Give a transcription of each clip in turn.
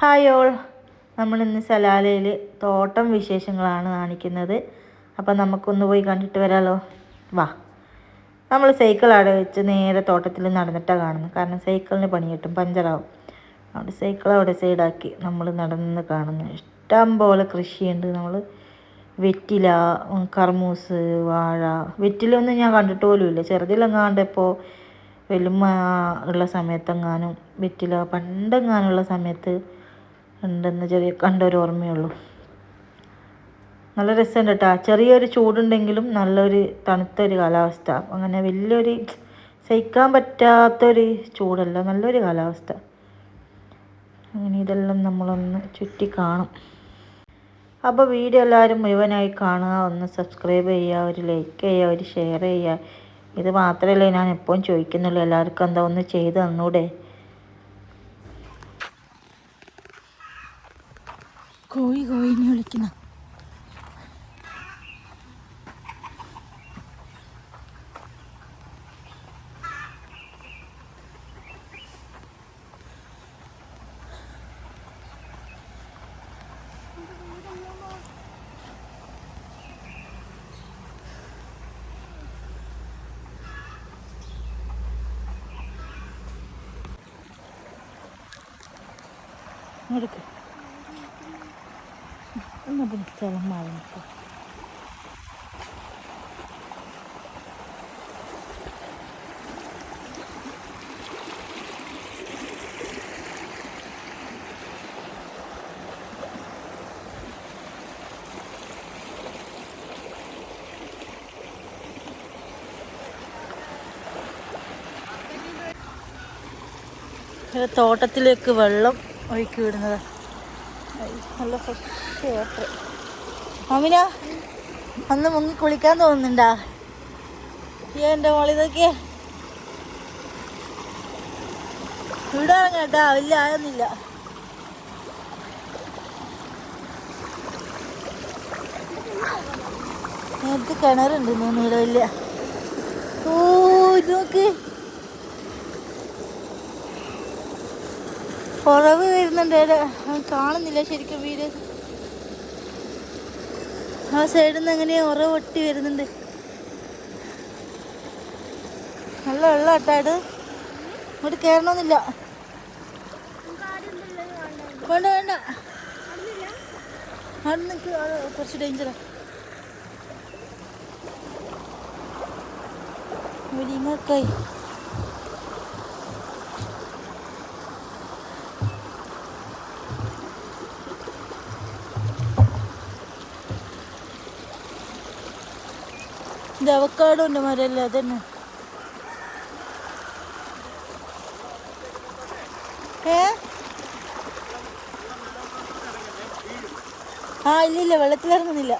Hi all, നമ്മളിന്ന് സലാലയിൽ തോട്ടം വിശേഷങ്ങളാണ് കാണിക്കുന്നത്. അപ്പം നമുക്കൊന്ന് പോയി കണ്ടിട്ട് വരാമല്ലോ. വാ. നമ്മൾ സൈക്കിൾ അവിടെ വെച്ച് നേരെ തോട്ടത്തിൽ നടന്നിട്ടാണ് കാണുന്നത്. കാരണം സൈക്കിളിന് പണി കിട്ടും, പഞ്ചറാവും. അവിടെ സൈക്കിൾ അവിടെ സൈഡാക്കി നമ്മൾ നടന്ന് കാണുന്നു. ഇഷ്ടം പോലെ കൃഷിയുണ്ട്. നമ്മൾ വെറ്റില, കർമൂസ്, വാഴ. വെറ്റിലൊന്നും ഞാൻ കണ്ടിട്ട് പോലും ഇല്ല. ചെറുതിലെങ്ങാണ്ടിപ്പോൾ വെലുമ്മ ഉള്ള സമയത്തെങ്ങാനും വെറ്റില പണ്ടെങ്ങാനുള്ള സമയത്ത് ഉണ്ടെന്ന് കണ്ടൊരു ഓർമ്മയുള്ളൂ. നല്ല രസമുണ്ട് കേട്ടോ. ചെറിയൊരു ചൂടുണ്ടെങ്കിലും നല്ലൊരു തണുത്തൊരു കാലാവസ്ഥ. അങ്ങനെ വലിയൊരു സഹിക്കാൻ പറ്റാത്തൊരു ചൂടല്ല, നല്ലൊരു കാലാവസ്ഥ. അങ്ങനെ ഇതെല്ലാം നമ്മളൊന്ന് ചുറ്റി കാണും. അപ്പോൾ വീഡിയോ എല്ലാവരും മുഴുവനായി കാണുക, ഒന്ന് സബ്സ്ക്രൈബ് ചെയ്യുക, ഒരു ലൈക്ക് ചെയ്യുക, ഒരു ഷെയർ ചെയ്യുക. ഇത് മാത്രമല്ലേ ഞാൻ എപ്പോഴും ചോദിക്കുന്നുള്ളൂ, എല്ലാവർക്കും എന്താ ഒന്ന് ചെയ്ത് തന്നൂടെ. കോഴിനെ വിളിക്കുന്ന എടുക്ക് എന്നാ സ്ഥലം മാറി നിൽക്കാം. തോട്ടത്തിലേക്ക് വെള്ളം ഒഴുക്കി വിടുന്നത് നല്ല ഫ്രഷ് വാട്ടർ. അമിന അന്ന് മുങ്ങി കുളിക്കാൻ തോന്നുന്നുണ്ടാ? എൻ്റെ മോളിതൊക്കെ വിടാൻ കേട്ടാ, വലിയ ആയൊന്നുമില്ല. നേരത്തെ കിണറുണ്ട് തോന്നുന്നില്ല വലിയ. ഓ ഇത് നോക്ക്, കുറവ് വരുന്നുണ്ട്. കാണുന്നില്ല ശരിക്കും വീട്. ആ സൈഡിൽ നിന്ന് എങ്ങനെയാ ഉറവ് ഒട്ടി വരുന്നുണ്ട്. നല്ല വെള്ളം കേട്ടാട്. ഇങ്ങോട്ട് കയറണമെന്നില്ല. വേണ്ട വേണ്ട, അവിടെ നിൽക്ക്, കുറച്ച് ഡേഞ്ചറാ. മുരിങ്ങക്കായി ഇത് അവക്കാടോൻ്റെ മരമല്ലേ അതന്നെ. ആ ഇല്ലില്ല, വെള്ളത്തിലിറങ്ങുന്നില്ല.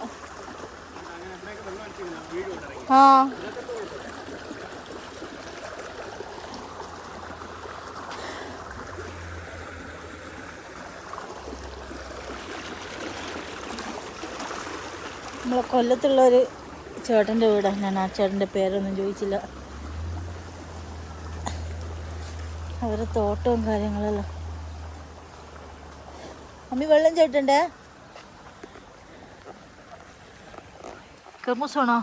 ആ നമ്മളെ കൊല്ലത്തുള്ളൊരു ചേട്ടൻ്റെ വീടാണ്. ഞാൻ ആ ചേട്ടൻ്റെ പേരൊന്നും ചോദിച്ചില്ല. അവരെ തോട്ടവും കാര്യങ്ങളെല്ലാം. അമ്മി വെള്ളം ചേട്ടണ്ടേ? കർമൂസാണോ?